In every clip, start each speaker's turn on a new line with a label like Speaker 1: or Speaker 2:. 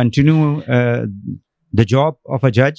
Speaker 1: continue the job of a judge.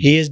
Speaker 2: He is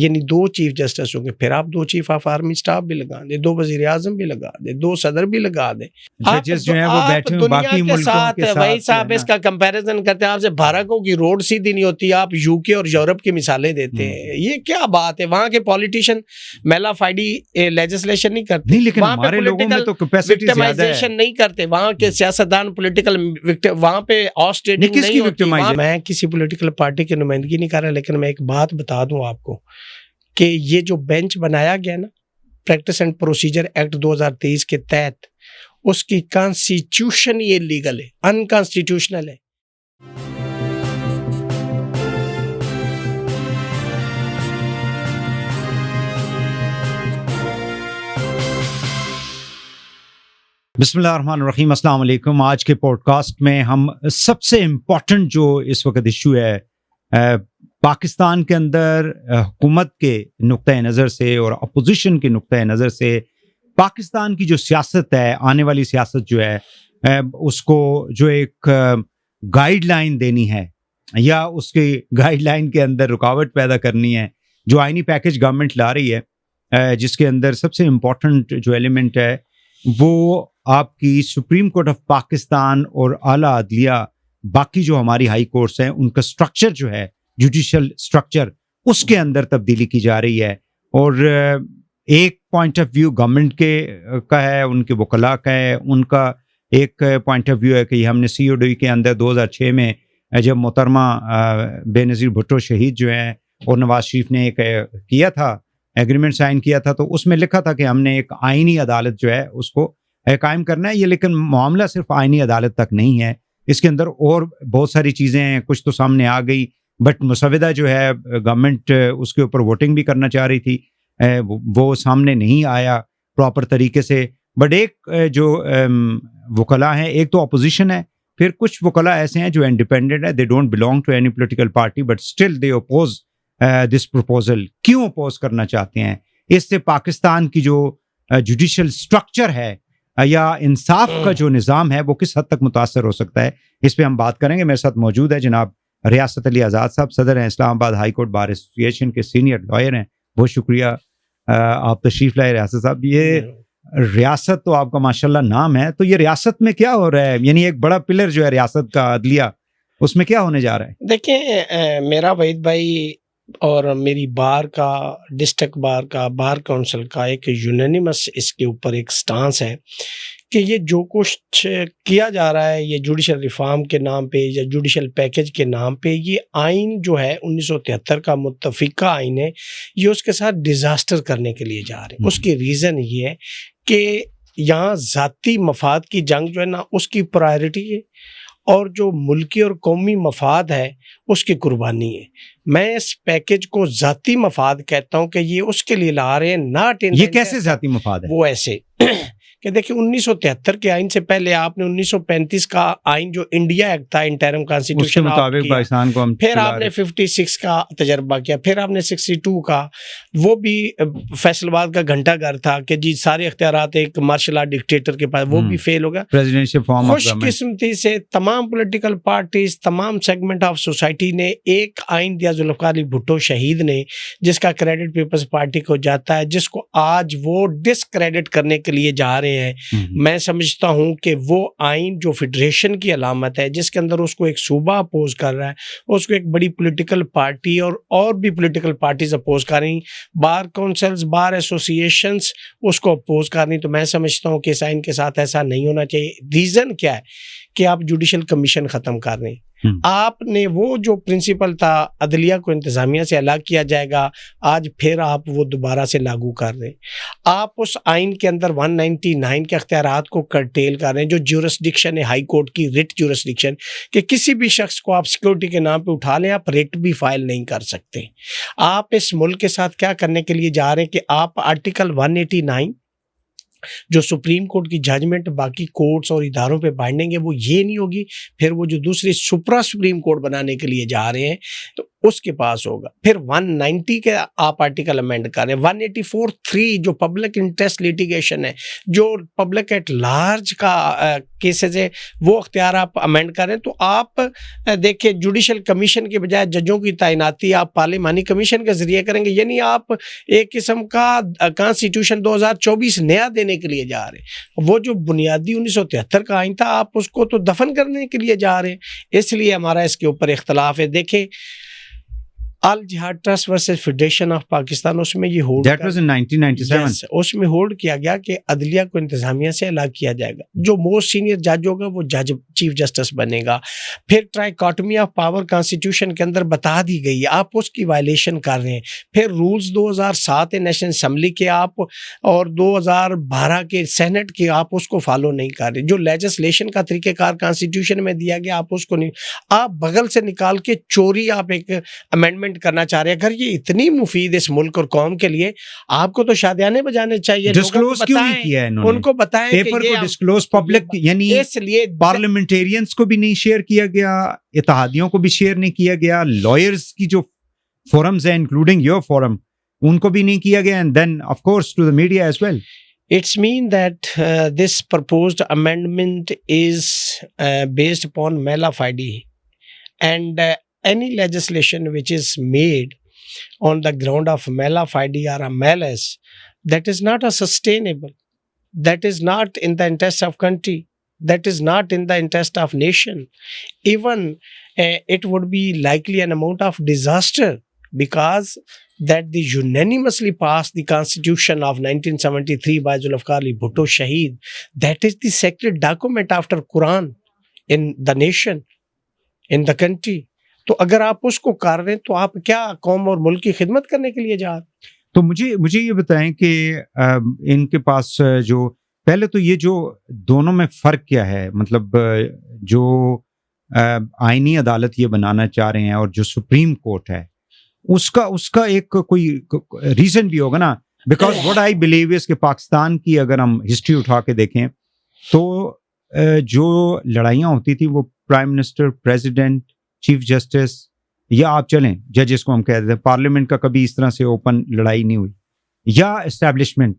Speaker 2: یعنی 2 chief justice ہوں گے، پھر آپ 2 چیف آف آرمی سٹاف بھی لگا دیں، 2 وزیر اعظم بھی لگا دیں، 2 صدر بھی لگا دیں۔
Speaker 1: ججز جو ہیں وہ بیٹھے ہیں باقی ملکوں کے ساتھ،
Speaker 2: وہی صاحب اس کا کمپیریزن کرتے ہیں، آپ سے بھارتوں کی روڈ سیدھی نہیں ہوتی، آپ یو کے اور یورپ کی مثالیں دیتے ہیں، یہ کیا بات ہے؟ وہاں کے پولیٹیشین میلا فائڈی لیجسلیشن نہیں کرتے،
Speaker 1: لیکن ہمارے لوگوں میں تو کیپیسٹی زیادہ ہے،
Speaker 2: نہیں کرتے، وہاں کے سیاستدان پولیٹیکل وہاں پہ آسٹریٹنگ نہیں ہوتی۔ میں کسی پولیٹیکل پارٹی کی نمائندگی نہیں کر رہا، لیکن میں ایک بات بتا دوں آپ کو کہ یہ جو بینچ بنایا گیا نا پریکٹس اینڈ پروسیجر ایکٹ 2023 کے تحت، اس کی کانسٹیٹیوشن یہ لیگل ہے، انکانسٹیٹیوشنل ہے۔
Speaker 1: بسم اللہ الرحمن الرحیم، السلام علیکم۔ آج کے پوڈ کاسٹ میں ہم سب سے امپورٹنٹ جو اس وقت ایشو ہے پاکستان کے اندر حکومت کے نقطۂ نظر سے اور اپوزیشن کے نقطۂ نظر سے، پاکستان کی جو سیاست ہے، آنے والی سیاست جو ہے، اس کو جو ایک گائیڈ لائن دینی ہے یا اس کی گائیڈ لائن کے اندر رکاوٹ پیدا کرنی ہے، جو آئینی پیکج گورنمنٹ لا رہی ہے، جس کے اندر سب سے امپورٹنٹ جو ایلیمنٹ ہے وہ آپ کی سپریم کورٹ آف پاکستان اور اعلیٰ عدلیہ، باقی جو ہماری ہائی کورٹس ہیں، ان کا سٹرکچر جو ہے، جوڈیشل سٹرکچر، اس کے اندر تبدیلی کی جا رہی ہے۔ اور ایک پوائنٹ آف ویو گورنمنٹ کا ہے، ان کے وکلاء کا ہے، ان کا ایک پوائنٹ آف ویو ہے کہ ہم نے سی او ڈی کے اندر 2006 میں جب محترمہ بے نظیر بھٹو شہید جو ہیں اور نواز شریف نے ایک کیا تھا ایگریمنٹ سائن کیا تھا، تو اس میں لکھا تھا کہ ہم نے ایک آئینی عدالت جو ہے اس کو قائم کرنا ہے۔ یہ لیکن معاملہ صرف آئینی عدالت تک نہیں ہے، اس کے اندر اور بہت ساری چیزیں ہیں، کچھ تو سامنے آ گئی، بٹ مسودہ جو ہے گورنمنٹ اس کے اوپر ووٹنگ بھی کرنا چاہ رہی تھی، وہ سامنے نہیں آیا پراپر طریقے سے۔ بٹ ایک جو وکلاء ہیں، ایک تو اپوزیشن ہے، پھر کچھ وکلاء ایسے ہیں جو انڈیپینڈنٹ ہے، they don't belong to any political party but still they oppose this proposal. کیوں اپوز کرنا چاہتے ہیں؟ اس سے پاکستان کی جو جوڈیشل سٹرکچر ہے یا انصاف کا جو نظام ہے وہ کس حد تک متاثر ہو سکتا ہے، اس پہ ہم بات کریں گے۔ میرے ساتھ موجود ہے جناب ریاست علی آزاد صاحب، صدر ہیں اسلام آباد ہائی کورٹ بار ایسوسی ایشن کے، سینئر لائر ہیں۔ بہت شکریہ آپ تشریف لائے ریاست صاحب۔ یہ ریاست تو آپ کا ماشاءاللہ نام ہے، تو یہ ریاست میں کیا ہو رہا ہے؟ یعنی ایک بڑا پلر جو ہے ریاست کا عدلیہ، اس میں کیا ہونے جا رہا ہے؟
Speaker 2: دیکھیں میرا وحید بھائی اور میری بار کا، ڈسٹرکٹ بار کا، بار کونسل کا ایک یونینیمس اس کے اوپر ایک سٹانس ہے کہ یہ جو کچھ کیا جا رہا ہے، یہ جوڈیشل ریفارم کے نام پہ یا جوڈیشل پیکج کے نام پہ، یہ آئین جو ہے 1973 کا متفقہ آئین ہے، یہ اس کے ساتھ ڈیزاسٹر کرنے کے لیے جا رہے ہیں۔ اس کی ریزن یہ ہے کہ یہاں ذاتی مفاد کی جنگ جو ہے نا، اس کی پرائرٹی ہے، اور جو ملکی اور قومی مفاد ہے اس کی قربانی ہے۔ میں اس پیکج کو ذاتی مفاد کہتا ہوں کہ یہ اس کے لیے لا رہے ہیں، ناٹ ان۔
Speaker 1: یہ کیسے ذاتی مفاد ہے؟
Speaker 2: وہ ایسے کہ دیکھیں 1973 کے آئین سے پہلے آپ نے 1935 کا آئین جو انڈیا ایکٹ تھا انٹرم
Speaker 1: اس کے
Speaker 2: کانسٹیٹیوشن
Speaker 1: مطابق پاکستان کو ہم
Speaker 2: پھر آپ نے 56 کا تجربہ کیا, پھر آپ نے 62 کا, وہ بھی فیصل آباد کا گھنٹہ گھر تھا کہ جی سارے اختیارات ایک مارشل آرٹ ڈکٹیٹر کے پاس, وہ بھی فیل ہو گیا.
Speaker 1: پریزیڈنشل فارم آف
Speaker 2: خوش قسمتی سے تمام پولیٹیکل پارٹیز, تمام سیگمنٹ آف سوسائٹی نے ایک آئین دیا ذوالفقار علی بھٹو شہید نے, جس کا کریڈٹ پیپلز پارٹی کو جاتا ہے, جس کو آج وہ ڈسکریڈٹ کرنے کے لیے جا رہے ہیں. میں سمجھتا ہوں کہ وہ آئین جو فیڈریشن کی علامت ہے, جس کے اندر اس کو ایک صوبہ اپوز کر رہا ہے, اس کو ایک بڑی پولیٹیکل پارٹی اور بھی پولیٹیکل پارٹیز اپوز کر رہی, بار کونسلز, بار ایسوسیشنز اس کو اپوز کر رہی, تو میں سمجھتا ہوں کہ اس آئین کے ساتھ ایسا نہیں ہونا چاہیے. ریزن کیا ہے کہ آپ جوڈیشل کمیشن ختم کر رہے ہیں. آپ نے وہ جو پرنسپل تھا عدلیہ کو انتظامیہ سے الگ کیا جائے گا, آج پھر آپ وہ دوبارہ سے لاگو کر رہے ہیں. آپ اس آئین کے اندر 199 کے اختیارات کو کرٹیل کر رہے ہیں, جو جورسڈکشن ہے ہائی کورٹ کی, ریٹ جورسڈکشن, کہ کسی بھی شخص کو آپ سیکورٹی کے نام پہ اٹھا لیں, آپ ریٹ بھی فائل نہیں کر سکتے. آپ اس ملک کے ساتھ کیا کرنے کے لیے جا رہے ہیں کہ آپ آرٹیکل 189 جو سپریم کورٹ کی ججمنٹ باقی کورٹس اور اداروں پہ بائنڈنگ ہے, وہ یہ نہیں ہوگی. پھر وہ جو دوسری سپرا سپریم کورٹ بنانے کے لیے جا رہے ہیں تو اس کے پاس ہوگا. پھر 190 کے آپ آرٹیکل امینڈ کریں, 184(3) جو پبلک انٹرسٹ لیٹیگیشن ہے, جو پبلک ایٹ لارج کا کیسز ہے, وہ اختیار آپ امینڈ کریں. تو آپ دیکھیں جوڈیشل کمیشن کے بجائے ججوں کی تعیناتی آپ پارلیمانی کمیشن کے ذریعے کریں گے, یعنی آپ ایک قسم کا کانسٹیٹیوشن 2024 نیا دینے کے لیے جا رہے ہیں. وہ جو بنیادی 1973 کا آئین تھا, آپ اس کو تو دفن کرنے کے لیے جا رہے ہیں. اس لیے ہمارا اس کے اوپر اختلاف ہے. دیکھیں Al Jehad trust versus federation of Pakistan, اس میں یہ ہولڈ
Speaker 1: That was in 1997.
Speaker 2: اس میں ہولڈ کیا گیا کہ عدلیہ کو انتظامیہ سے الگ کیا جائے گا. جو موسٹ سینئر جج ہوگا وہ جج چیف جسٹس بنے گا. پھر ٹرائیکاٹمی آف پاور کانسٹیٹیوشن کے اندر بتا دی گئی ہے, آپ اس کی وائلیشن کر رہے ہیں. پھر رولز 2007 نیشنل اسمبلی کے آپ اور 2012 کے سینٹ کے آپ اس کو فالو نہیں کر رہے. جو لیجسلیشن کا طریقہ کار کانسٹیٹیوشن میں دیا گیا آپ اس کو نہیں, آپ بغل سے نکال کے چوری آپ ایک امینڈمنٹ کرنا چاہ رہے ہیں. اگر یہ اتنی مفید اس ملک اور قوم کے لیے, آپ کو تو شادیانے بجانے چاہیے.
Speaker 1: ڈسکلوز کیوں نہیں کیا ہے انہوں نے؟
Speaker 2: ان کو بتائیں
Speaker 1: پیپر کو ڈسکلوز پبلک, یعنی
Speaker 2: اس لیے
Speaker 1: پارلیمنٹیرینز کو بھی نہیں شیئر کیا گیا, اتحادیوں کو بھی شیئر نہیں کیا گیا, لائرز کی جو فورمز ہیں انکلوڈنگ یور فورم, ان کو بھی نہیں کیا گیا, and then of course to the media as well.
Speaker 2: It's mean that this proposed amendment is based upon mala fide, and any legislation which is made on the ground of mala fide or a malice, that is not a sustainable, that is not in the interest of country, that is not in the interest of nation. Even it would be likely an amount of disaster, because that the unanimously passed the constitution of 1973 by Zulfikar Ali Bhutto Shaheed, that is the sacred document after Quran in the nation, in the country. تو اگر آپ اس کو کر رہے ہیں تو آپ کیا قوم اور ملک کی خدمت کرنے کے لیے جا رہے ہیں؟
Speaker 1: تو مجھے یہ بتائیں کہ ان کے پاس جو پہلے تو یہ جو دونوں میں فرق کیا ہے, مطلب جو آئینی عدالت یہ بنانا چاہ رہے ہیں اور جو سپریم کورٹ ہے, اس کا ایک کوئی ریزن بھی ہوگا نا. بیکاز واٹ آئی بلیو از کہ پاکستان کی اگر ہم ہسٹری اٹھا کے دیکھیں تو جو لڑائیاں ہوتی تھی وہ prime minister, president, chief justice, یا آپ چلیں ججز کو ہم کہہ دیتے ہیں, پارلیمنٹ کا کبھی اس طرح سے اوپن لڑائی نہیں ہوئی, یا اسٹیبلشمنٹ.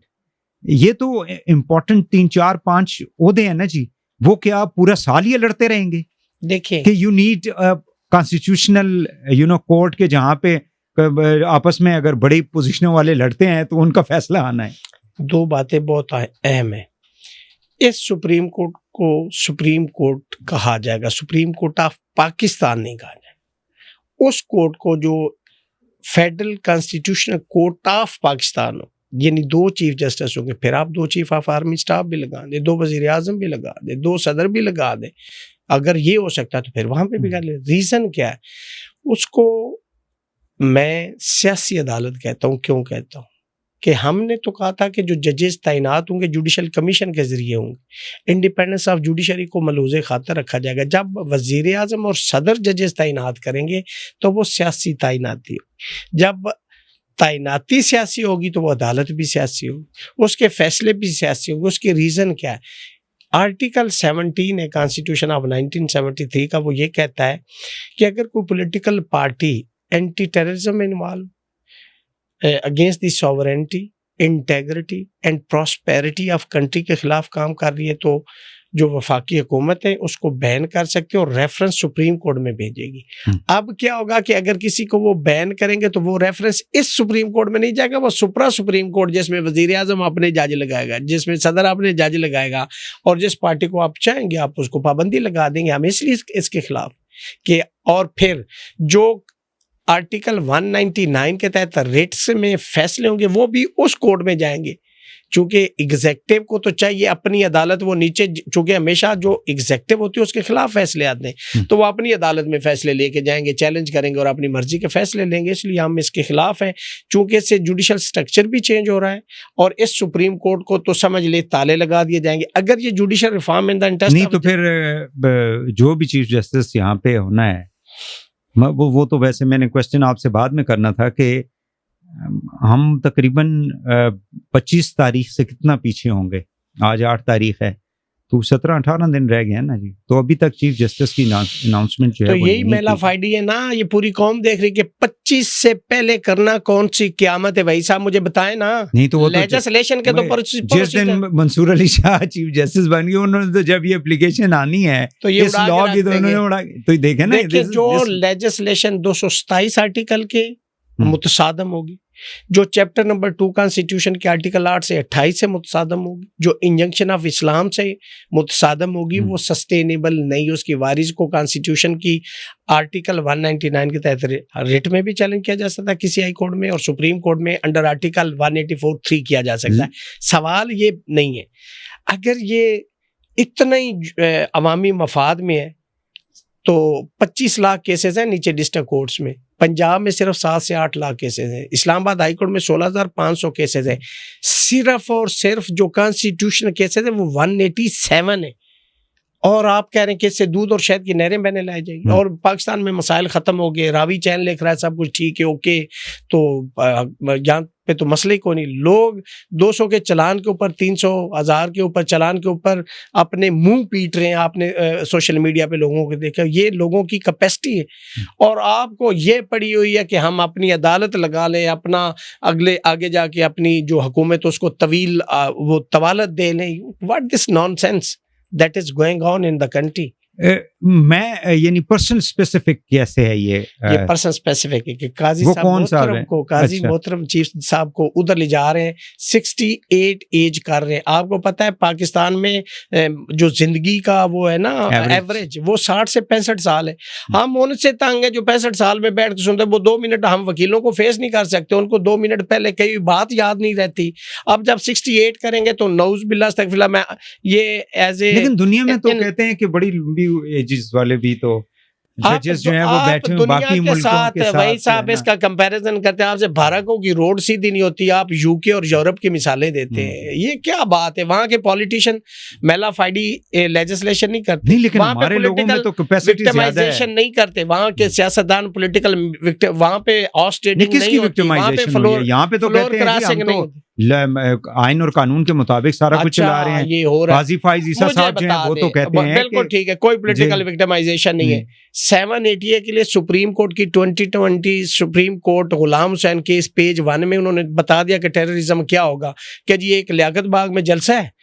Speaker 1: یہ تو امپورٹنٹ 3-4-5 عہدے ہیں نا جی, وہ کیا آپ پورا سال یہ لڑتے رہیں گے؟
Speaker 2: دیکھیں
Speaker 1: کہ یو نیڈ کانسٹیٹیوشنل کورٹ کے جہاں پہ آپس میں اگر بڑی پوزیشنوں والے لڑتے ہیں تو ان کا فیصلہ آنا ہے.
Speaker 2: دو باتیں بہت اہم ہیں. اس سپریم کورٹ کو سپریم کورٹ کہا جائے گا, سپریم کورٹ آف پاکستان نہیں کہا جائے گا. اس کورٹ کو جو federal constitutional court of Pakistan ہو, یعنی 2 چیف جسٹس ہوں گے, پھر آپ 2 چیف آف آرمی اسٹاف بھی لگا دیں, 2 وزیر اعظم بھی لگا دیں, 2 صدر بھی لگا دیں. اگر یہ ہو سکتا ہے تو پھر وہاں پہ بھی کر لیں. ریزن کیا ہے؟ اس کو میں سیاسی عدالت کہتا ہوں. کیوں کہتا ہوں؟ کہ ہم نے تو کہا تھا کہ جو ججز تعینات ہوں گے جوڈیشل کمیشن کے ذریعے ہوں گے, انڈیپینڈنس آف جوڈیشری کو ملحوظ خاطر رکھا جائے گا. جب وزیر اعظم اور صدر ججز تعینات کریں گے تو وہ سیاسی تعیناتی ہو. جب تعیناتی سیاسی ہوگی تو وہ عدالت بھی سیاسی ہوگی، اس کے فیصلے بھی سیاسی ہوں گے. اس کے ریزن کیا ہے؟ آرٹیکل 17 ہے کانسٹیٹیوشن آف 1973 کا، وہ یہ کہتا ہے کہ اگر کوئی پولیٹیکل پارٹی اینٹی ٹیررزم میں involve, against the sovereignty, integrity and prosperity of country کے خلاف کام کر رہی ہے تو جو وفاقی حکومت ہے اس کو بین کر سکتے اور ریفرنس سپریم کورٹ میں بھیجے گی. اب کیا ہوگا کہ اگر کسی کو وہ بین کریں گے تو وہ ریفرنس اس سپریم کورٹ میں نہیں جائے گا، وہ سپرا سپریم کورٹ جس میں وزیر اعظم اپنے جج لگائے گا، جس میں صدر اپنے جج لگائے گا، اور جس پارٹی کو آپ چاہیں گے آپ اس کو پابندی لگا دیں گے. ہم اس لیے اس کے خلاف کہ، اور پھر جو آرٹیکل 199 کے تحت ریٹس میں فیصلے ہوں گے وہ بھی اس کورٹ میں جائیں گے، چونکہ ایگزیکٹو کو تو چاہیے اپنی عدالت، وہ نیچے چونکہ ہمیشہ جو ایگزیکٹو ہوتی ہے اس کے خلاف فیصلے آتے ہیں تو وہ اپنی عدالت میں فیصلے لے کے جائیں گے، چیلنج کریں گے اور اپنی مرضی کے فیصلے لیں گے. اس لیے ہم اس کے خلاف ہیں، چونکہ اس سے جوڈیشل سٹرکچر بھی چینج ہو رہا ہے اور اس سپریم کورٹ کو تو سمجھ لے تالے لگا دیے جائیں گے اگر یہ judicial reform in the interest
Speaker 1: نہیں. تو پھر جو بھی چیف جسٹس یہاں پہ ہونا ہے وہ تو ویسے میں نے کوشچن آپ سے بعد میں کرنا تھا کہ ہم تقریباً 25 تاریخ سے کتنا پیچھے ہوں گے؟ آج 8 تاریخ ہے تو 17-18 دن رہ گئے ہیں نا جی. تو ابھی تک چیف جسٹس کی اناؤنسمنٹ جو ہے
Speaker 2: تو یہی میلا فائڈی ہے نا، یہ پوری قوم دیکھ رہی کہ 25 سے پہلے کرنا کون سی قیامت ہے. بھائی صاحب مجھے بتائیں نا.
Speaker 1: نہیں تو وہ
Speaker 2: لیجسلیشن کے تو
Speaker 1: جس دن منصور علی شاہ چیف جسٹس بن گئے انہوں نے تو جب یہ اپلیکیشن آنی ہے
Speaker 2: تو یہ
Speaker 1: اس لاء کی تو انہوں نے اڑا، تو دیکھیں نا
Speaker 2: جو لیجسلیشن 227 آرٹیکل کے متصادم ہوگی، جو چیپٹر نمبر 2 کانسٹیٹیوشن کے آرٹیکل 8 سے 28 سے متصادم ہوگی، جو انجنکشن آف اسلام سے متصادم ہوگی، وہ سسٹینیبل نہیں. اس کی وارث کو کانسٹیٹیوشن کی آرٹیکل 199 کے تحت ریٹ میں بھی چیلنج کیا جا سکتا ہے کسی ہائی کورٹ میں، اور سپریم کورٹ میں انڈر آرٹیکل 184(3) کیا جا سکتا ہے. سوال یہ نہیں ہے، اگر یہ اتنا ہی عوامی مفاد میں ہے تو 25 لاکھ کیسز ہیں نیچے ڈسٹرکٹ کورٹس میں، پنجاب میں صرف 7 سے 8 لاکھ کیسز ہیں، اسلام آباد ہائی کورٹ میں 16,500 کیسز ہیں. صرف اور صرف جو کانسٹیٹیوشن کیسز ہیں وہ 187 ہیں، اور آپ کہہ رہے ہیں کہ اس سے دودھ اور شہد کی نہریں بہنے لائی جائیں گی اور پاکستان میں مسائل ختم ہو گئے. راوی چین لکھ رہا ہے سب کچھ ٹھیک ہے اوکے، تو یہاں پہ تو مسئلہ ہی کوئی نہیں. لوگ 200 کے چلان کے اوپر، 300 1000 کے اوپر چلان کے اوپر اپنے منہ پیٹ رہے ہیں. آپ نے سوشل میڈیا پہ لوگوں کو دیکھا، یہ لوگوں کی کیپیسٹی ہے. اور آپ کو یہ پڑی ہوئی ہے کہ ہم اپنی عدالت لگا لیں، اپنا آگے جا کے اپنی جو حکومت اس کو طویل وہ طوالت دے لیں. What this naan sense that is going on in the country.
Speaker 1: میں یعنی پرسن اسپیسیفک کیسے ہے یہ
Speaker 2: پرسن اسپیسیفک ہے کہ قاضی صاحب محترم کو، قاضی محترم چیف صاحب کو ادھر لے جا رہے ہیں، 68 ایج کر رہے ہیں. آپ کو پتہ ہے پاکستان میں جو زندگی کا وہ ہے نا ایوریج، وہ 60 سے 65 سال ہے. ہم ان سے تنگ ہیں جو 65 سال میں بیٹھ کے سنتے ہیں. وہ 2 منٹ ہم وکیلوں کو فیس نہیں کر سکتے، ان کو 2 منٹ پہلے کئی بات یاد نہیں رہتی. اب جب 68 کریں گے تو نعوذ باللہ استغفر اللہ. میں یہ ایز اے،
Speaker 1: لیکن دنیا میں تو کہتے ہیں کہ بڑی لمبی ایجز والے بھی تو ججز جو ہیں وہ بیٹھے ہیں باقی ملکوں کے ساتھ.
Speaker 2: وہی صاحب اس کا کمپیریزن کرتے ہیں آپ سے. بھارتوں کی روڈ سیدھی نہیں ہوتی، آپ یو کے اور یورپ کی مثالیں دیتے ہیں. یہ کیا بات ہے؟ وہاں کے پولیٹیشین میلا فائڈی لیجسلیشن نہیں کرتے،
Speaker 1: نہیں، لیکن ہمارے لوگوں میں تو کیپیسٹی زیادہ ہے،
Speaker 2: نہیں کرتے. وہاں کے سیاستدان پولیٹیکل وہاں پہ آسٹریٹنگ نہیں ہوتی، وہاں پہ فلور
Speaker 1: یہاں پہ تو کہتے ہیں آئین اور قانون کے مطابق سارا کچھ چلا رہے ہیں.
Speaker 2: یہ ہو رہا ہے.
Speaker 1: قاضی فائز عیسیٰ صاحب جو ہیں وہ تو کہتے ہیں
Speaker 2: بالکل ٹھیک ہے، کوئی پولیٹیکل وکٹمائزیشن نہیں ہے. 780 کے لیے سپریم کورٹ کی 2020 سپریم کورٹ غلام حسین کیس پیج 1 میں انہوں نے بتا دیا کہ ٹیررزم کیا ہوگا. کہ جی ایک لیاقت باغ میں جلسہ ہے،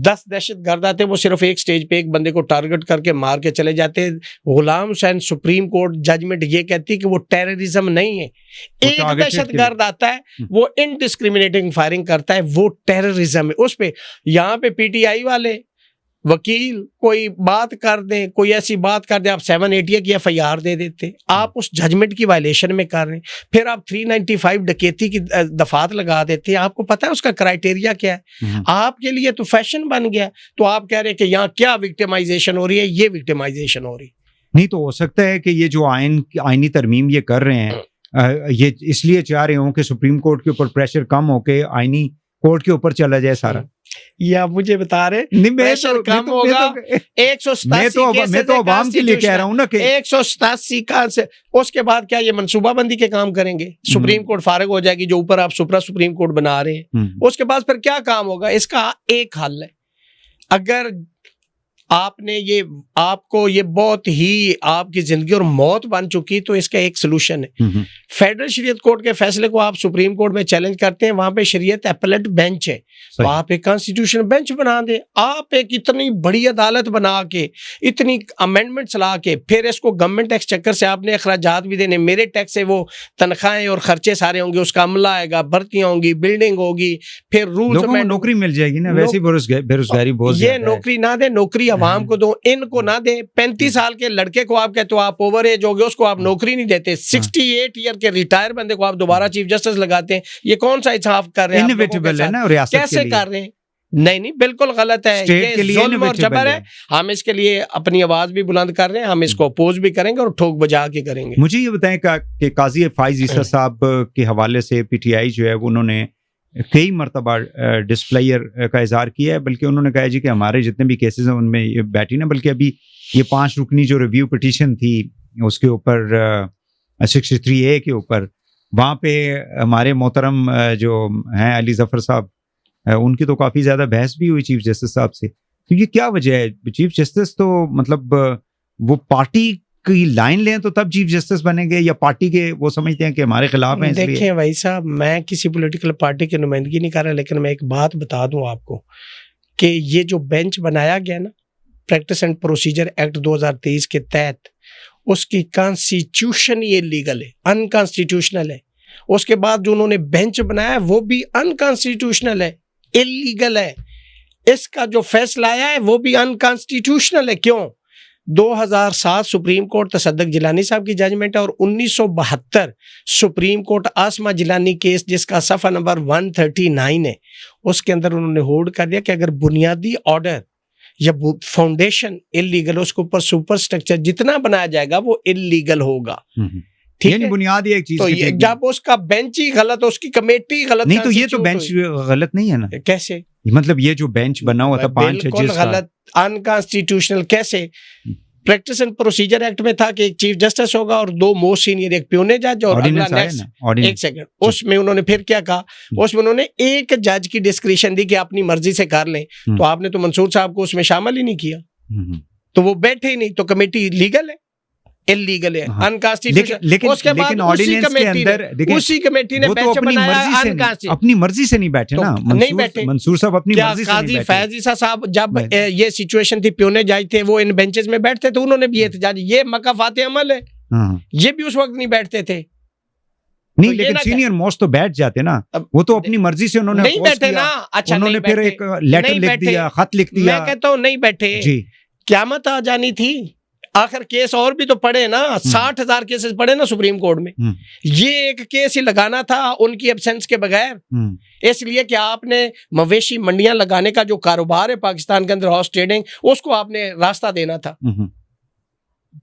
Speaker 2: 10 دہشت گرد آتے ہیں، وہ صرف ایک سٹیج پہ ایک بندے کو ٹارگٹ کر کے مار کے چلے جاتے ہیں. غلام حسین سپریم کورٹ ججمنٹ یہ کہتی ہے کہ وہ ٹیررزم نہیں ہے. ایک دہشت گرد آتا ہے، وہ انڈسکریمنیٹنگ فائرنگ کرتا ہے، وہ ٹیررزم ہے. اس پہ یہاں پہ پی ٹی آئی والے وکیل کوئی بات کر دیں، کوئی ایسی بات کر دیں، آپ 780 کی FIR دے دیتے. آپ اس ججمنٹ کی وائلیشن میں کر رہے ہیں. پھر آپ 395 ڈکیتی کی دفعات لگا دیتے ہیں. آپ کو پتہ ہے اس کا کرائٹیریا کیا ہے؟ آپ کے لیے تو فیشن بن گیا. تو آپ کہہ رہے ہیں کہ یہاں کیا وکٹمائزیشن ہو رہی ہے؟ یہ وکٹمائزیشن ہو رہی
Speaker 1: نہیں. تو ہو سکتا ہے کہ یہ جو آئینی ترمیم یہ کر رہے ہیں، یہ اس لیے چاہ رہے ہوں کہ سپریم کورٹ کے اوپر پریشر کم ہو کے آئینی کورٹ کے اوپر چلا جائے سارا.
Speaker 2: یہ آپ مجھے بتا رہے
Speaker 1: نہیں میں
Speaker 2: پریشر کم ہوگا. 187
Speaker 1: میں تو عوام کے لیے کہہ رہا ہوں نا کہ
Speaker 2: 187 کا سے اس کے بعد کیا یہ منصوبہ بندی کے کام کریں گے؟ سپریم کورٹ فارغ ہو جائے گی جو اوپر آپ سپریم کورٹ بنا رہے ہیں. اس کے بعد پھر کیا کام ہوگا؟ اس کا ایک حل ہے. اگر آپ نے یہ آپ کو یہ بہت ہی آپ کی زندگی اور موت بن چکی تو اس کا ایک سلوشن ہے. فیڈرل شریعت کورٹ کے فیصلے کو آپ سپریم کورٹ میں چیلنج کرتے ہیں, وہاں پہ شریعت اپیلیٹ بینچ ہے, تو آپ ایک کانسٹیٹیوشن بینچ بنا دیں. آپ ایک اتنی بڑی عدالت بنا کے اتنی امینڈمنٹس لا کے پھر اس کو گورنمنٹ ایکسچیکر سے آپ نے اخراجات بھی دینے, میرے ٹیکس سے وہ تنخواہیں اور خرچے سارے ہوں گے, اس کا عملہ آئے گا, بھرتیاں ہوں گی, بلڈنگ ہوگی, پھر رولز میں
Speaker 1: نوکری مل جائے گی نا. ویسے بے روزگاری بہت
Speaker 2: یہ نوکری نہ دیں, نوکری عوام کو دو, ان کو نہ دیں. 35 سال کے لڑکے کو آپ کہتے ہو آپ اوور ایج ہو گئے, اس کو آپ نوکری نہیں دیتے. 68 ایئر کے ریٹائر بندے کو آپ دوبارہ چیف جسٹس لگاتے ہیں. یہ کون سا انصاف کر رہے ہیں؟ کیسے کر رہے ہیں؟ نہیں بالکل غلط ہے. یہ ظلم اور جبر ہے. ہم اس کے لیے اپنی آواز بھی بلند کر رہے ہیں, ہم اس کو اپوز بھی کریں گے اور ٹھوک بجا کے کریں گے.
Speaker 1: مجھے یہ بتائیں کہ قاضی فائز عیسیٰ صاحب کے حوالے سے پی ٹی آئی جو ہے انہوں نے کئی مرتبہ ڈسپلائر کا اظہار کیا ہے, بلکہ انہوں نے کہا جی کہ ہمارے جتنے بھی کیسز ہیں ان میں یہ بیٹھی نا, بلکہ ابھی یہ 5 رکنی جو ریویو پٹیشن تھی اس کے اوپر 63A کے اوپر, وہاں پہ ہمارے محترم جو ہیں علی ظفر صاحب, ان کی تو کافی زیادہ بحث بھی ہوئی چیف جسٹس صاحب سے. تو یہ کیا وجہ ہے؟ چیف جسٹس تو مطلب وہ پارٹی کی لائن لیں تو تب چیف جسٹس بنیں گے, یا پارٹی کے وہ سمجھتے ہیں کہ ہمارے خلاف ہیں؟
Speaker 2: دیکھیں بھائی صاحب, میں کسی پولیٹیکل پارٹی کی نمائندگی نہیں کر رہا, لیکن میں ایک بات بتا دوں آپ کو کہ یہ جو بینچ بنایا گیا نا پریکٹس اینڈ پروسیجر ایکٹ 2023 کے تحت, اس کی کانسٹیٹیوشن یہ لیگل ہے, انکانسٹیٹیوشنل ہے. اس کے بعد جو انہوں نے بینچ بنایا ہے وہ بھی انکانسٹیٹیوشنل ہے, اللیگل ہے. اس کا جو فیصلہ آیا ہے وہ بھی انکانسٹیٹیوشنل ہے. کیوں؟ 2007 سپریم کورٹ تصدق جیلانی صاحب کی ججمنٹ ہے, اور 1972 سپریم کورٹ آسما جیلانی کیس جس کا صفحہ نمبر 139 ہے, اس کے اندر انہوں نے ہولڈ کر دیا کہ اگر بنیادی آرڈر یا فاؤنڈیشن اللیگل, اس کے اوپر سپر سٹرکچر جتنا بنایا جائے گا وہ اللیگل ہوگا.
Speaker 1: یعنی بنیادی ایک چیز
Speaker 2: تو جب اس کا بینچ ہی غلط, اس کی کمیٹی غلط
Speaker 1: نہیں, تو یہ تو بینچ غلط نہیں ہے نا.
Speaker 2: کیسے
Speaker 1: مطلب یہ جو بینچ بنا ہوا تھا 5
Speaker 2: بالکل غلط, انکانسٹیٹیوشنل. کیسے؟ پریکٹس اینڈ پروسیجر ایکٹ میں تھا کہ ایک چیف جسٹس ہوگا اور 2 موسٹ سینئر, ایک پیونے جج اور اگلا نیکسٹ. ایک سیکنڈ, اس میں انہوں نے پھر کیا کہا؟ اس میں انہوں نے ایک جج کی ڈسکریشن دی کہ اپنی مرضی سے کر لیں. تو آپ نے تو منصور صاحب کو اس میں شامل ہی نہیں کیا, تو وہ بیٹھے ہی نہیں. تو کمیٹی لیگل ہے اللیگل ہے, انکانسٹیٹیوشنل. اس کے بعد اسی کمیٹی نے بینچ بنایا,
Speaker 1: اپنی مرضی سے نہیں بیٹھے نا.
Speaker 2: نہیں بیٹھے
Speaker 1: منصور صاحب اپنی مرضی سے نہیں
Speaker 2: قاضی
Speaker 1: بیٹھے.
Speaker 2: فیض عیسیٰ صاحب جب یہ سچویشن تھی, پیونے جج تھے, وہ ان بینچز میں بیٹھتے تھے, انہوں نے بھی احتجاج. یہ مکافات عمل ہے, یہ بھی اس وقت نہیں بیٹھتے تھے.
Speaker 1: نہیں لیکن سینئر موسٹ تو بیٹھ جاتے نا, وہ تو اپنی مرضی سے انہوں نے
Speaker 2: نہیں بیٹھے نا. اچھا
Speaker 1: انہوں نے پھر ایک لیٹر لکھ دیا, خط لکھ دیا.
Speaker 2: میں کہتا ہوں نہیں بیٹھے, قیامت آ جانی تھی. آخر کیس اور بھی تو پڑے نا, 60,000 کیسز پڑے نا سپریم کورٹ میں. یہ ایک کیس ہی لگانا تھا ان کی ایبسنس کے بغیر, اس لیے کہ آپ نے مویشی منڈیاں لگانے کا جو کاروبار ہے پاکستان کے اندر, ہارس ٹریڈنگ, اس کو آپ نے راستہ دینا تھا.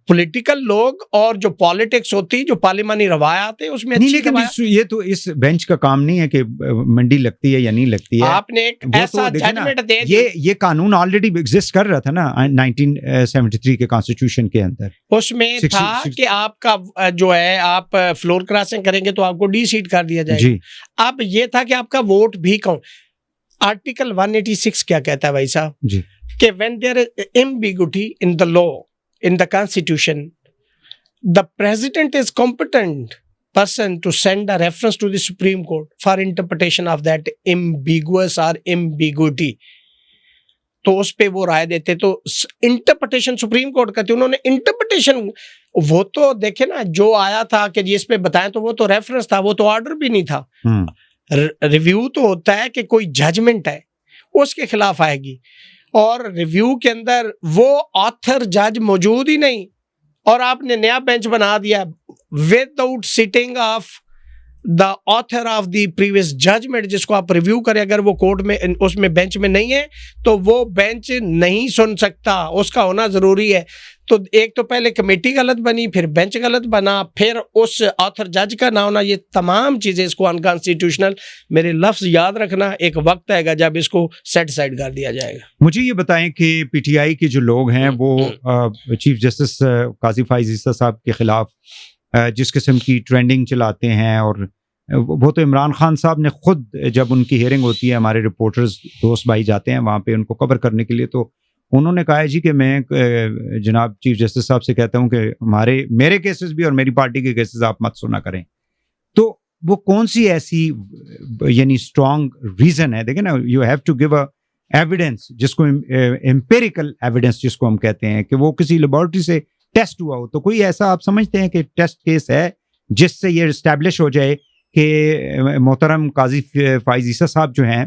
Speaker 2: پولیٹیکل لوگ اور جو پالیٹکس ہوتی, جو پارلیمانی روایات ہے, اس میں
Speaker 1: نہیں. لیکن یہ تو اس بینچ کا کام نہیں ہے کہ منڈی لگتی ہے یا نہیں لگتی ہے.
Speaker 2: آپ نے ایک ایسا ججمنٹ دے دی.
Speaker 1: یہ قانون آلریڈی ایگزسٹ کر رہا تھا نا 1973 کے کانسٹیٹیوشن کے اندر.
Speaker 2: اس میں تھا کہ آپ کا جو ہے آپ فلور کراسنگ کریں گے تو آپ کو ڈی سیٹ کر دیا جائے گا. اب یہ تھا کہ آپ کا ووٹ بھی کون. آرٹیکل 186 کیا کہتا ہے بھائی صاحب کہ when there is ambiguity in the law in the constitution, the president is competent person to send a reference to the Supreme Court for interpretation of that ambiguous or ambiguity. تو اس پہ وہ رائے دیتے, تو انٹرپریٹیشن سپریم کورٹ کرتی. انہوں نے interpretation, وہ تو دیکھیں نا جو آیا تھا کہ جس پہ بتائیں, تو وہ تو ریفرنس تھا, وہ تو آرڈر بھی نہیں تھا. ریویو تو ہوتا ہے کہ کوئی ججمنٹ ہے اس کے خلاف آئے گی, اور ریویو کے اندر وہ آتھر جج موجود ہی نہیں, اور آپ نے نیا بینچ بنا دیا without sitting of the author of the previous judgment, جس کو آپ ریویو کریں. اگر وہ کورٹ میں اس میں بینچ میں نہیں ہے تو وہ بینچ نہیں سن سکتا, اس کا ہونا ضروری ہے. تو ایک تو پہلے کمیٹی غلط بنی, پھر بینچ غلط بنا, پھر اس آتھر جج کا نہ ہونا, یہ تمام چیزیں اس کو انکانسٹیٹیوشنل, میرے لفظ یاد رکھنا, ایک وقت آئے گا جب اس کو سیٹ سائڈ کر دیا جائے گا.
Speaker 1: مجھے یہ بتائیں کہ پی ٹی آئی کے جو لوگ ہیں وہ چیف جسٹس قاضی فائز عیسیٰ صاحب کے خلاف جس قسم کی ٹرینڈنگ چلاتے ہیں, اور وہ تو عمران خان صاحب نے خود جب ان کی ہیئرنگ ہوتی ہے, ہمارے رپورٹرز دوست بھائی جاتے ہیں وہاں پہ ان کو کور کرنے کے لیے, تو انہوں نے کہا ہے جی کہ میں جناب چیف جسٹس صاحب سے کہتا ہوں کہ میرے کیسز بھی اور میری پارٹی کے کیسز آپ مت سنا کریں. تو وہ کون سی ایسی یعنی اسٹرانگ ریزن ہے؟ دیکھیں نا, you have to give a evidence, جس کو امپیریکل ایویڈنس جس کو ہم کہتے ہیں, کہ وہ کسی لیبارٹری سے ٹیسٹ ہوا ہو. تو کوئی ایسا آپ سمجھتے ہیں کہ ٹیسٹ کیس ہے جس سے یہ اسٹیبلش ہو جائے کہ محترم قاضی فائز عیسیٰ صاحب جو ہیں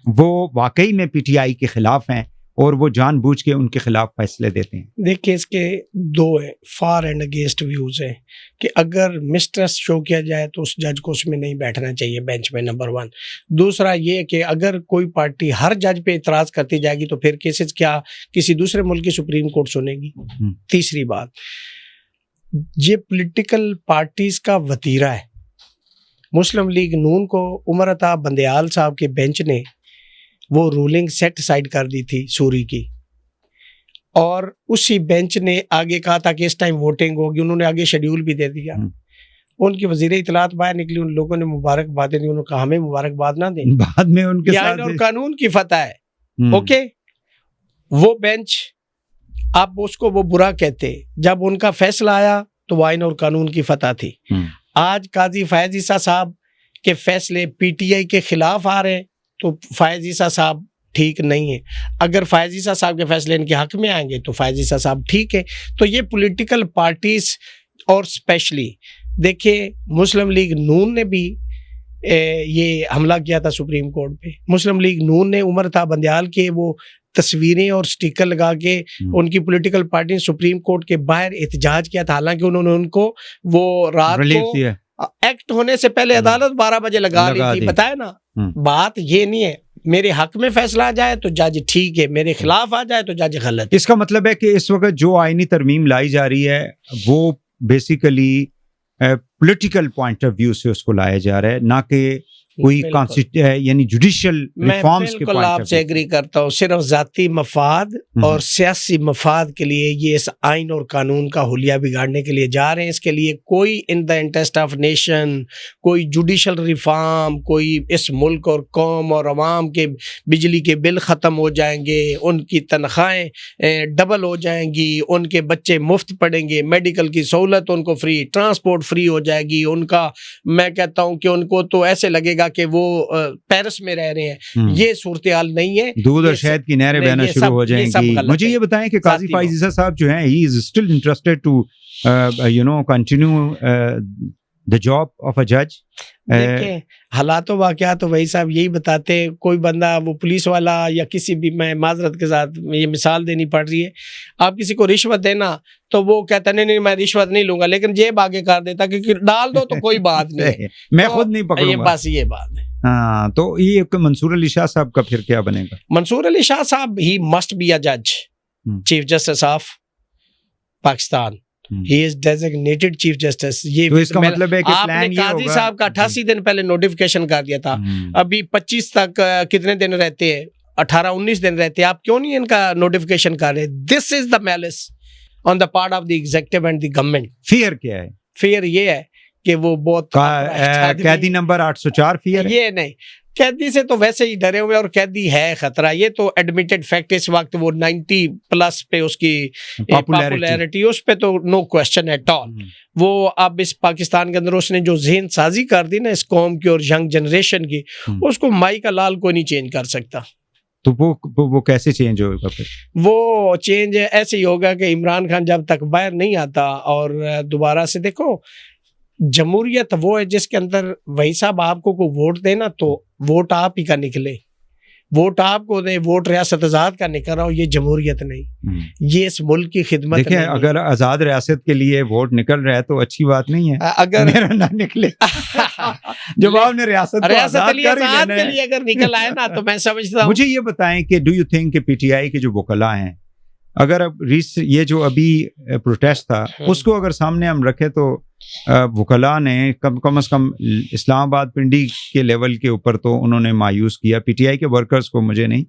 Speaker 1: وہ واقعی میں پی ٹی آئی کے خلاف ہیں اور وہ جان بوجھ کے ان کے خلاف فیصلے دیتے ہیں؟
Speaker 2: دیکھیں اس کے دو ہیں, فار اینڈ اگینسٹ ویوز ہیں, کہ اگر مسٹرسٹ شو کیا جائے تو اس جج کو اس میں نہیں بیٹھنا چاہیے بینچ میں, نمبر 1. دوسرا یہ کہ اگر کوئی پارٹی ہر جج پہ اعتراض کرتی جائے گی تو پھر کیسز کیا کسی دوسرے ملک کی سپریم کورٹ سنے گی. تیسری بات, یہ پولیٹیکل پارٹیز کا وتیرہ ہے. مسلم لیگ نون کو عمر عطا بندیال صاحب کے بینچ نے وہ رولنگ سیٹ سائڈ کر دی تھی سوری کی, اور اسی بینچ نے آگے کہا تھا کہ اس ٹائم ووٹنگ ہوگی, انہوں نے آگے شیڈیول بھی دے دیا. ان کی وزیر اطلاعات باہر نکلی, ان لوگوں نے مبارکبادیں دی, انہوں نے کہا ہمیں مبارکباد نہ دیں,
Speaker 1: بعد میں ان کے ساتھ
Speaker 2: آئین اور قانون کی فتح ہے. اوکے, وہ بینچ آپ اس کو وہ برا کہتے, جب ان کا فیصلہ آیا تو وہ آئین اور قانون کی فتح تھی. آج قاضی فائز عیسیٰ صاحب کے فیصلے پی ٹی آئی کے خلاف آ رہے ہیں تو فائز عیسیٰ صاحب ٹھیک نہیں ہے. اگر فائز عیسیٰ صاحب کے فیصلے ان کے حق میں آئیں گے تو فائز عیسیٰ صاحب ٹھیک ہے. تو یہ پولیٹیکل پارٹیز, اور اسپیشلی دیکھیں مسلم لیگ نون نے بھی یہ حملہ کیا تھا سپریم کورٹ پہ. مسلم لیگ نون نے عمر عطا بندیال کے وہ تصویریں اور سٹیکر لگا کے ان کی پولیٹیکل پارٹی سپریم کورٹ کے باہر احتجاج کیا تھا, حالانکہ انہوں نے ان کو وہ رات کو ایکٹ ہونے سے پہلے عدالت 12 بجے لگا لی تھی. بتائے نا, بات یہ نہیں ہے میرے حق میں فیصلہ آ جائے تو جج ٹھیک ہے, میرے خلاف آ جائے تو جج غلط.
Speaker 1: اس کا مطلب ہے کہ اس وقت جو آئینی ترمیم لائی جا رہی ہے وہ basically political point of view سے اس کو لایا جا رہا ہے, نہ کہ کوئی یعنی جوڈیشل ریفارمز کے
Speaker 2: بالکل آپ سے ایگری کرتا ہوں. صرف ذاتی مفاد اور سیاسی مفاد کے لیے یہ اس آئین اور قانون کا حلیہ بگاڑنے کے لیے جا رہے ہیں. اس کے لیے کوئی ان دا انٹرسٹ آف نیشن, کوئی جوڈیشل ریفارم, کوئی اس ملک اور قوم اور عوام کے بجلی کے بل ختم ہو جائیں گے, ان کی تنخواہیں ڈبل ہو جائیں گی, ان کے بچے مفت پڑھیں گے, میڈیکل کی سہولت ان کو فری, ٹرانسپورٹ فری ہو جائے گی, ان کا میں کہتا ہوں کہ ان کو تو ایسے لگے گا کہ وہ پیرس میں رہ رہے ہیں. یہ صورتحال نہیں ہے,
Speaker 1: دودھ اور شہد کی نہریں بہنا شروع ہو جائیں گی. مجھے یہ بتائیں کہ قاضی فائز عیسیٰ صاحب جو ہیں he is still interested to continue the job of a judge.
Speaker 2: دیکھیں حالات و واقعات تو وہی صاحب یہی بتاتے ہیں. کوئی بندہ وہ پولیس والا یا کسی بھی, میں معذرت کے ساتھ یہ مثال دینی پڑ رہی ہے, آپ کسی کو رشوت دینا تو وہ کہتا نہیں میں رشوت نہیں لوں گا, لیکن جیب آگے کر دیتا کہ ڈال دو تو کوئی بات نہیں,
Speaker 1: میں خود نہیں پکڑوں گا.
Speaker 2: بس یہ بات ہے.
Speaker 1: ہاں, تو یہ منصور علی شاہ صاحب کا پھر کیا بنے گا؟
Speaker 2: منصور علی شاہ صاحب ہی مسٹ بی اے جج, chief justice of Pakistan. He is designated chief justice. یہ
Speaker 1: تو اس کا مطلب ہے کہ
Speaker 2: آپ نے قاضی صاحب کا 88 دن پہلے نوٹیفیکیشن کر دیا تھا, ابھی 25 تک کتنے دن رہتے ہیں, 18-19 دن رہتے ہیں, آپ کیوں نہیں ان کا نوٹیفیکیشن کر رہے؟ This is the malice on the part of the executive and the government.
Speaker 1: Fair کیا ہے؟
Speaker 2: فیئر یہ ہے کہ وہ بہت
Speaker 1: قیدی نمبر 804 فیئر.
Speaker 2: یہ نہیں, قیدی سے تو ویسے ہی ڈرے ہوئے, اور قیدی ہے خطرہ, یہ تو ایڈمیٹڈ فیکٹ. اس وقت وہ 90+ پہ اس کی پاپولیرٹی, اس پہ تو نو کوشچن ایٹ آل. وہ اب اس پاکستان کے اندر اس نے جو ذہن سازی کر دی نا اس قوم کی اور ینگ جنریشن کی, اس کو مائی کا لال کوئی نہیں چینج کر سکتا.
Speaker 1: تو وہ کیسے چینج ہوگا پھر؟
Speaker 2: وہ چینج ایسے ہی ہوگا کہ عمران خان جب تک باہر نہیں آتا, اور دوبارہ سے دیکھو جمہوریت وہ ہے جس کے اندر وہی صاحب آپ کو کوئی ووٹ دے نا تو ووٹ آپ ہی کا نکلے, ووٹ آپ کو دیں, ووٹ ریاست آزاد کا نکل رہا ہو, یہ جمہوریت نہیں, یہ اس ملک کی خدمت.
Speaker 1: دیکھیں اگر آزاد ریاست کے لیے ووٹ نکل رہا ہے تو اچھی بات نہیں ہے, اگر میرا نہ نکلے جب آپ نے ریاست
Speaker 2: کے لیے اگر نکل آئے نا تو میں سمجھتا ہوں.
Speaker 1: مجھے یہ بتائیں کہ ڈو یو تھنک کہ پی ٹی آئی کے جو وکلاء ہیں اگر اب یہ جو ابھی پروٹیسٹ تھا اس کو اگر سامنے ہم رکھے تو وکلاء نے کم از کم اسلام آباد پنڈی کے لیول کے اوپر تو انہوں نے مایوس کیا، پی ٹی آئی کے ورکرز کو مجھے نہیں،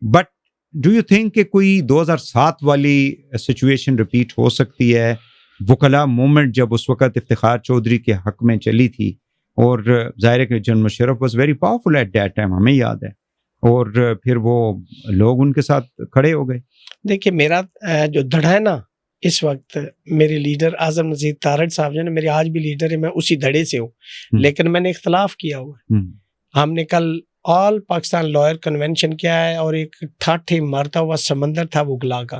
Speaker 1: بٹ ڈو یو تھنک کہ کوئی 2007 والی سچویشن ریپیٹ ہو سکتی ہے؟ وکلاء موومنٹ جب اس وقت افتخار چودھری کے حق میں چلی تھی، اور ظاہر ہے کہ general Musharraf was very powerful at that time, ہمیں یاد ہے، اور پھر وہ لوگ ان کے ساتھ کھڑے ہو گئے.
Speaker 2: دیکھیے میرا جو دھڑا ہے نا اس وقت، میرے لیڈر اعظم نذیر تارڑ صاحب جو ہے میرے آج بھی لیڈر ہے، میں اسی دھڑے سے ہوں، لیکن میں نے اختلاف کیا ہوا ہے. ہم نے کل آل پاکستان لائر کنونشن کیا ہے، اور ایک ٹھاٹھے مرتا ہوا سمندر تھا وکلاء کا.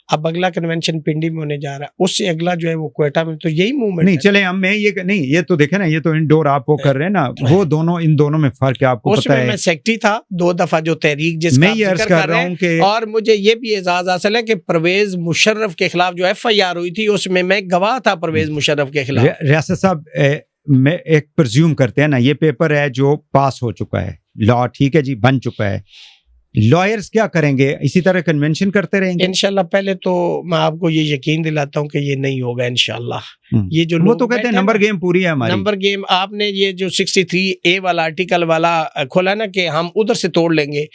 Speaker 2: اب اگلا کنونشن پنڈی میں ہونے جا رہا ہے، اس سے اگلا جو ہے وہ کوئٹہ میں. تو یہی موومنٹ
Speaker 1: نہیں چلے ہم میں یہ نہیں، یہ تو دیکھیں نا، یہ تو انڈور آپ وہ کر رہے ہیں نا، وہ دونوں ان دونوں میں فرق ہے، آپ کو پتہ ہے.
Speaker 2: میں سیکٹری تھا 2 دفعہ جو تحریک جس
Speaker 1: میں یہ عرض کر رہا ہوں کہ،
Speaker 2: اور مجھے یہ بھی اعزاز حاصل ہے کہ پرویز مشرف کے خلاف جو ایف آئی آر ہوئی تھی اس میں گواہ تھا پرویز مشرف کے خلاف.
Speaker 1: ریاست صاحب میں ایک پرزیوم کرتے ہیں نا، یہ پیپر ہے جو پاس ہو چکا ہے، لا ٹھیک ہے جی بن چکا ہے، لائرز کیا کریں گے؟ اسی طرح کنونشن کرتے رہیں گے
Speaker 2: انشاءاللہ. پہلے تو میں آپ کو یہ یقین دلاتا ہوں کہ یہ نہیں ہوگا انشاءاللہ. یہ جو
Speaker 1: وہ تو کہتے ہیں نمبر گیم پوری ہے ہماری،
Speaker 2: نمبر گیم. آپ نے یہ جو 63A والا آرٹیکل والا کھولا نا کہ ہم ادھر سے توڑ لیں گے،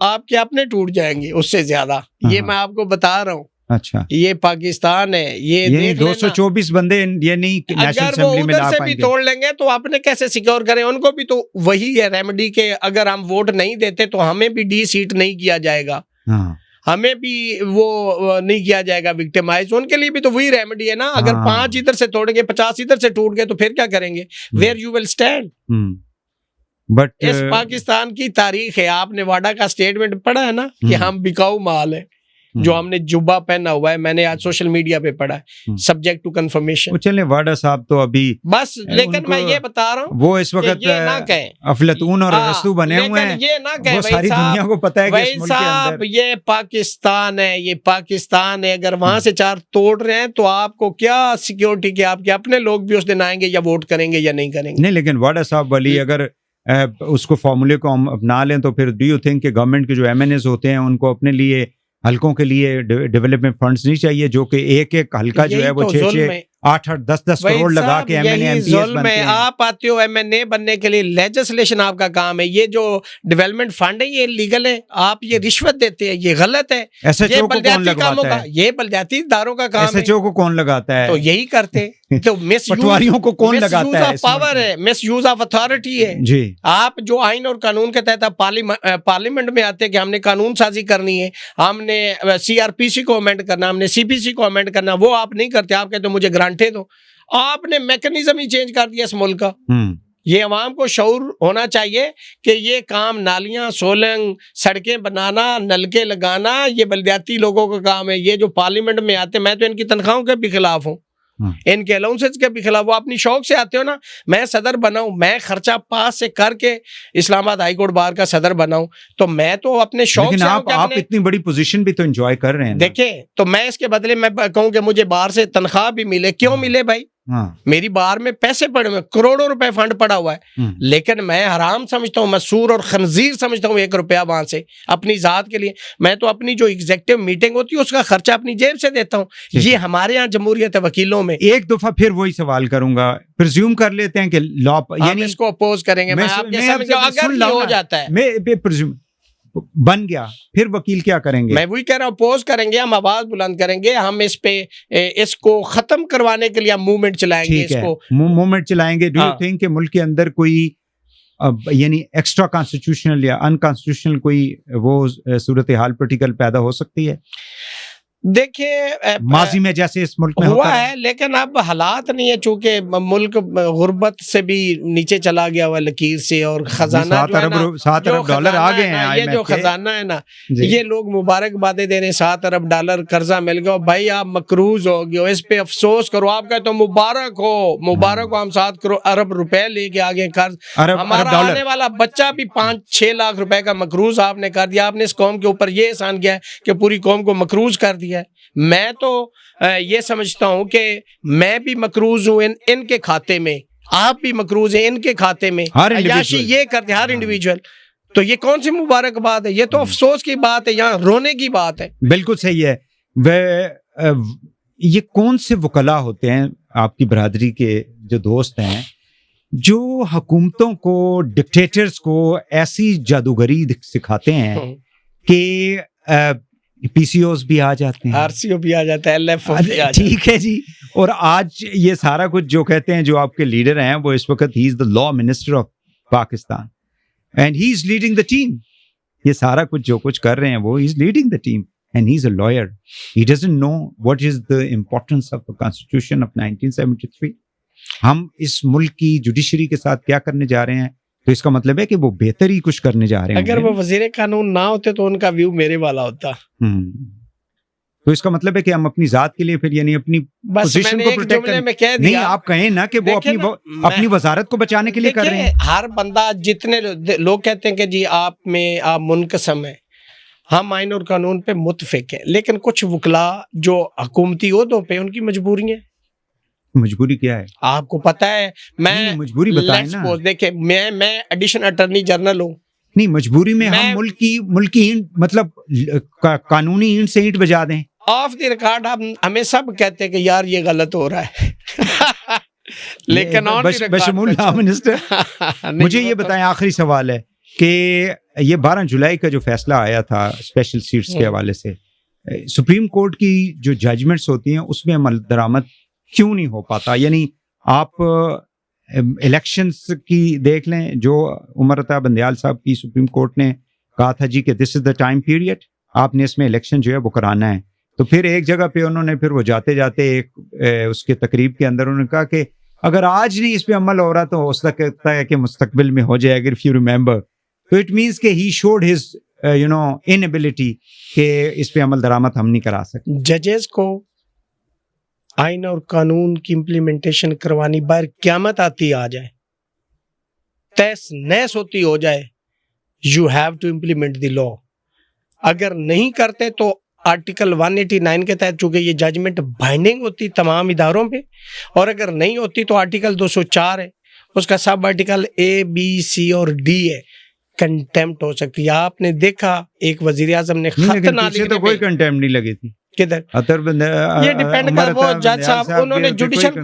Speaker 2: آپ کے اپنے ٹوٹ جائیں گے اس سے زیادہ. یہ میں آپ کو بتا رہا ہوں.
Speaker 1: اچھا
Speaker 2: یہ پاکستان ہے، یہ
Speaker 1: 224 بندے یہ نہیں نیشنل اسمبلی میں لا
Speaker 2: سے
Speaker 1: پائیں
Speaker 2: بھی
Speaker 1: گے.
Speaker 2: توڑ لیں گے تو آپ نے کیسے سیکیور کریں؟ ان کو بھی تو وہی ہے ریمیڈی کہ اگر ہم ووٹ نہیں دیتے تو ہمیں بھی ڈی سیٹ نہیں کیا جائے گا، ہمیں بھی وہ نہیں کیا جائے گا وکٹمائز. ان کے لیے بھی تو وہی ریمیڈی ہے نا. اگر 5 ادھر سے توڑیں گے، 50 ادھر سے ٹوٹ گئے تو پھر کیا کریں گے؟ Where you will stand.
Speaker 1: But
Speaker 2: اس پاکستان کی تاریخ ہے. آپ نے واڈا کا سٹیٹمنٹ پڑھا ہے نا کہ ہم بکاؤ مال ہے، جو ہم نے جبہ پہنا ہوا ہے. میں نے آج سوشل میڈیا پہ پڑھا ہے، سبجیکٹ ٹو کنفرمیشن.
Speaker 1: چلیں واڈا صاحب تو ابھی
Speaker 2: بس، لیکن میں یہ بتا رہا ہوں
Speaker 1: وہ اس وقت افلاطون اور ارسطو بنے ہوئے ہیں.
Speaker 2: یہ نہ کہیں
Speaker 1: وہ ساری دنیا کو پتہ ہے کہ اس ملک کے اندر
Speaker 2: یہ پاکستان ہے، یہ پاکستان ہے. اگر وہاں سے 4 توڑ رہے ہیں تو آپ کو کیا سیکیورٹی کہ آپ کے اپنے لوگ بھی اس دن آئیں گے یا ووٹ کریں گے یا نہیں کریں گے؟
Speaker 1: نہیں، لیکن واڈا صاحب والی اگر اس کو فارمولے کو ہم اپنا لیں تو پھر ڈو یو تھنک کہ گورنمنٹ کے جو ایم این ایز ہوتے ہیں ان کو اپنے لیے حلقوں کے لیے ڈیولپمنٹ فنڈز نہیں چاہیے، جو کہ ایک حلقہ جو ہے وہ 6-6 8-8 10-10 کروڑ لگا کے M N A M P S بنتے ہیں.
Speaker 2: آپ آتے ہو ایم این اے بننے کے لیے، لیجسلیشن آپ کا کام ہے. یہ جو ڈیولپمنٹ فنڈ ہے یہ لیگل ہے، آپ یہ رشوت دیتے ہیں، یہ غلط ہے.
Speaker 1: ایس ایچ او کو کون لگواتا ہے؟
Speaker 2: یہ بلدیاتی اداروں کا کام ہے.
Speaker 1: ایس ایچ او کو کون لگاتا ہے؟
Speaker 2: تو یہی کرتے. تو
Speaker 1: پٹواریوں کو کون لگاتا ہے؟
Speaker 2: پاور ہے، مس یوز آف اتھارٹی ہے.
Speaker 1: جی
Speaker 2: آپ جو آئین اور قانون کے تحت پارلیمنٹ میں آتے ہیں کہ ہم نے قانون سازی کرنی ہے، ہم نے سی آر پی سی کو امینڈ کرنا، ہم نے سی پی سی کو امینڈ کرنا، وہ آپ نہیں کرتے. آپ کہتے مجھے گرانٹیں دو. آپ نے میکنزم ہی چینج کر دیا اس ملک کا. یہ عوام کو شعور ہونا چاہیے کہ یہ کام نالیاں، سولنگ، سڑکیں بنانا، نلکے لگانا یہ بلدیاتی لوگوں کا کام ہے. یہ جو پارلیمنٹ میں آتے، میں تو ان کی تنخواہوں کے بھی خلاف ہوں، ان کے الاؤنسز کے بھی خلاف. وہ اپنی شوق سے آتے ہو نا. میں صدر بناؤں، میں خرچہ پاس سے کر کے اسلام آباد ہائی کورٹ بار کا صدر بناؤں، تو میں تو اپنے شوق سے.
Speaker 1: آپ اتنی بڑی پوزیشن بھی تو انجوائے کر رہے ہیں.
Speaker 2: دیکھیں، تو میں اس کے بدلے میں کہوں کہ مجھے باہر سے تنخواہ بھی ملے. کیوں ملے بھائی؟ میری باہر میں پیسے پڑے ہوئے، کروڑوں روپے فنڈ پڑا ہوا ہے، لیکن میں حرام سمجھتا ہوں، مسور اور خنزیر سمجھتا ہوں 1 روپیہ وہاں سے اپنی ذات کے لیے. میں تو اپنی جو ایگزیکٹو میٹنگ ہوتی ہے اس کا خرچہ اپنی جیب سے دیتا ہوں. یہ ہمارے ہاں جمہوریت ہے وکیلوں میں.
Speaker 1: ایک دفعہ پھر وہی سوال کروں گا، پرزیوم کر لیتے ہیں کہ لا
Speaker 2: یعنی اس کو اپوز کریں گے. میں آپ کے سامنے اگر یہ ہو جاتا ہے،
Speaker 1: میں پرزیوم بن گیا، پھر وکیل کیا کریں گے؟
Speaker 2: میں وہی کہہ رہا ہوں، اپوز کریں گے، ہم آواز بلند کریں گے. ہم اس پہ اس کو ختم کروانے کے لیے ہم موومنٹ چلائیں گے. اس کو
Speaker 1: موومنٹ چلائیں گے. ڈو یو تھنک کہ ملک کے اندر کوئی یعنی ایکسٹرا کانسٹیٹیوشنل یا ان کانسٹیٹیوشنل کوئی وہ صورتحال پولیٹیکل پیدا ہو سکتی ہے؟
Speaker 2: دیکھیے
Speaker 1: ماضی میں جیسے اس ملک میں
Speaker 2: ہوا ہے، لیکن اب حالات نہیں ہے، چونکہ ملک غربت سے بھی نیچے چلا گیا ہوا لکیر سے، اور خزانہ
Speaker 1: 7 ارب ڈالر آ گئے ہیں.
Speaker 2: یہ جو خزانہ ہے نا، یہ لوگ مبارک باتیں دے رہے ہیں، 7 ارب ڈالر قرضہ مل گیا. بھائی آپ مقروض ہو گئے، اس پہ افسوس کرو. آپ کہتے ہو مبارک ہو، ہم 7 ارب روپے لے کے آگے قرض. ہمارا آنے والا بچہ بھی 5-6 لاکھ روپے کا مقروض آپ نے کر دیا. آپ نے اس قوم کے اوپر یہ احسان کیا ہے کہ پوری قوم کو مقروض کر دیا. میں تو یہ سمجھتا ہوں کہ میں بھی مقروض ہوں ان کے کھاتے میں، آپ بھی مقروض ہیں ان کے کھاتے میں. عیاشی یہ کرتے ہر انڈیویجول. تو یہ کون سی مبارک بات ہے؟ یہ تو افسوس کی بات ہے، یہاں رونے کی بات ہے.
Speaker 1: بالکل صحیح ہے. یہ کون سے وکلا ہوتے ہیں آپ کی برادری کے جو دوست ہیں جو حکومتوں کو ڈکٹیٹرز کو ایسی جادوگری سکھاتے ہیں کہ پی سی اوز بھی آ جاتے ہیں,
Speaker 2: آر سی او بھی آ جاتا ہے, ایل ایف او بھی آ جاتا ہے.
Speaker 1: ٹھیک ہے جی, اور آج یہ سارا کچھ جو کہتے ہیں جو آپ کے لیڈر ہیں وہ اس وقت he is the law minister of Pakistan and he is leading the team. یہ سارا کچھ جو کچھ کر رہے ہیں وہ he is leading the team and he is a lawyer. He doesn't know what is the importance of the constitution of 1973. ہم اس ملک کی جوڈیشری کے ساتھ کیا کرنے جا رہے ہیں, تو اس کا مطلب ہے کہ وہ بہتر ہی کچھ کرنے جا رہے ہیں.
Speaker 2: اگر وہ وزیر قانون نہ ہوتے تو ان کا ویو میرے والا ہوتا.
Speaker 1: تو اس کا مطلب ہے کہ ہم اپنی ذات کے لیے پھر یعنی اپنی پوزیشن کو پروٹیکٹ کریں. نہیں, آپ کہیں نا کہ وہ اپنی وزارت کو بچانے کے لیے کر رہے ہیں.
Speaker 2: ہر بندہ, جتنے لوگ کہتے ہیں کہ جی آپ منقسم ہیں, ہم آئین اور قانون پہ متفق ہیں, لیکن کچھ وکلا جو حکومتی عہدوں پہ ان کی مجبوری ہیں.
Speaker 1: مجبوری کیا ہے
Speaker 2: آپ کو پتا ہے؟ میں
Speaker 1: مجبوری بتائیں نا.
Speaker 2: دیکھیں میں ایڈیشنل اٹارنی جنرل ہوں.
Speaker 1: نہیں, مجبوری میں ہم ملکی اینٹ مطلب قانونی اینٹ سے اینٹ بجا دیں.
Speaker 2: آف دی ریکارڈ ہمیں سب کہتے ہیں کہ یار یہ غلط ہو رہا ہے, لیکن
Speaker 1: بشمول منسٹر مجھے یہ بتائیں, آخری سوال ہے کہ یہ 12 جولائی کا جو فیصلہ آیا تھا اسپیشل سیٹس کے حوالے سے, سپریم کورٹ کی جو ججمنٹس ہوتی ہیں اس میں عمل درآمد کیوں نہیں ہو پاتا؟ یعنی آپ الیکشنز کی دیکھ لیں, جو عمر عطا بندیال صاحب کی سپریم کورٹ نے کہا تھا جی کہ دس از دا ٹائم پیریڈ, آپ نے اس میں الیکشن جو ہے وہ کرانا ہے. تو پھر ایک جگہ پہ انہوں نے پھر وہ جاتے جاتے ایک اس کے تقریب کے اندر انہوں نے کہا کہ اگر آج نہیں اس پہ عمل ہو رہا تو ہو سکتا ہے کہ مستقبل میں ہو جائے اگر if you remember. تو اٹ مینس کہ he showed his inability کہ اس پہ عمل درآمد ہم نہیں کرا سکتے.
Speaker 2: ججز کو آئین اور قانون کی امپلیمنٹیشن کروانی باہر قیامت آتی آ جائے, تیس نیس ہوتی ہو جائے, you have to implement the law. اگر نہیں کرتے تو آرٹیکل 189 کے تحت, چونکہ یہ ججمنٹ بائنڈنگ ہوتی تمام اداروں پہ, اور اگر نہیں ہوتی تو آرٹیکل 204 ہے, اس کا sub article A, B, C اور D ہے, کنٹیمپٹ ہو سکتی ہے. آپ نے دیکھا ایک وزیر اعظم نے خط نہ لکھنے
Speaker 1: تو کوئی کنٹیمپٹ نہیں لگی تھی.
Speaker 2: کدھر یہ ڈیپینڈ کر وہ جج صاحب, انہوں نے جوڈیشل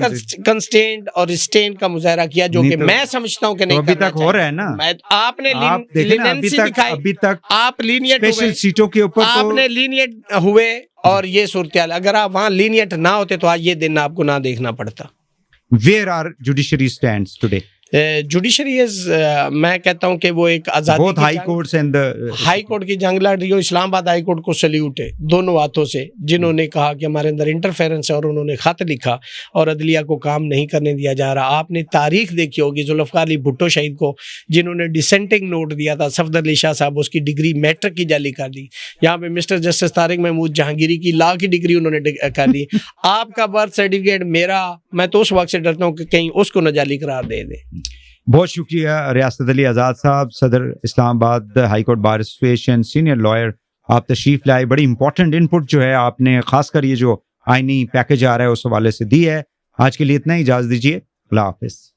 Speaker 2: کنسٹینٹ اور اسٹین کا مظاہرہ کیا, جو کہ میں سمجھتا ہوں کہ نہیں
Speaker 1: ابھی تک ہو رہا ہے نا.
Speaker 2: آپ نے لینینسی دکھائی,
Speaker 1: ابھی تک
Speaker 2: آپ لینیٹ ہوئے,
Speaker 1: اسپیشل سیٹوں کے اوپر
Speaker 2: آپ نے لینیٹ ہوئے, اور یہ صورتحال اگر آپ وہاں لینیٹ نہ ہوتے تو آج یہ دن آپ کو نہ دیکھنا پڑتا.
Speaker 1: Where are judiciary stands today?
Speaker 2: Judiciary is, میں کہتا ہوں کہ وہ ایک آزادی,
Speaker 1: بہت high courts and
Speaker 2: high court کی جنگ لڑ رہی ہو. اسلام آباد ہائی کورٹ کو سلیوٹ ہے دونوں ہاتھوں سے, جنہوں نے کہا کہ ہمارے اندر انٹرفیرنس ہے, اور انہوں نے خط لکھا اور عدلیہ کو کام نہیں کرنے دیا جا رہا. آپ نے تاریخ دیکھی ہوگی ذوالفقار علی بھٹو شہید کو, جنہوں نے ڈسینٹنگ نوٹ دیا تھا, صفدر علی شاہ صاحب اس کی ڈگری میٹرک کی جعلی کر دی. یہاں پہ مسٹر جسٹس طارق محمود جہانگیری کی لا کی ڈگری انہوں نے کر دی. آپ کا برتھ سرٹیفکیٹ میرا, میں تو اس وقت سے ڈرتا ہوں کہ کہیں اس کو نہ جعلی قرار دے دے.
Speaker 1: بہت شکریہ ریاست علی آزاد صاحب, صدر Islamabad high court bar association, senior lawyer, آپ تشریف لائے. بڑی امپورٹنٹ ان پٹ جو ہے آپ نے خاص کر یہ جو آئینی پیکج آ رہا ہے اس حوالے سے دی ہے. آج کے لیے اتنا ہی, اجازت دیجیے, اللہ حافظ.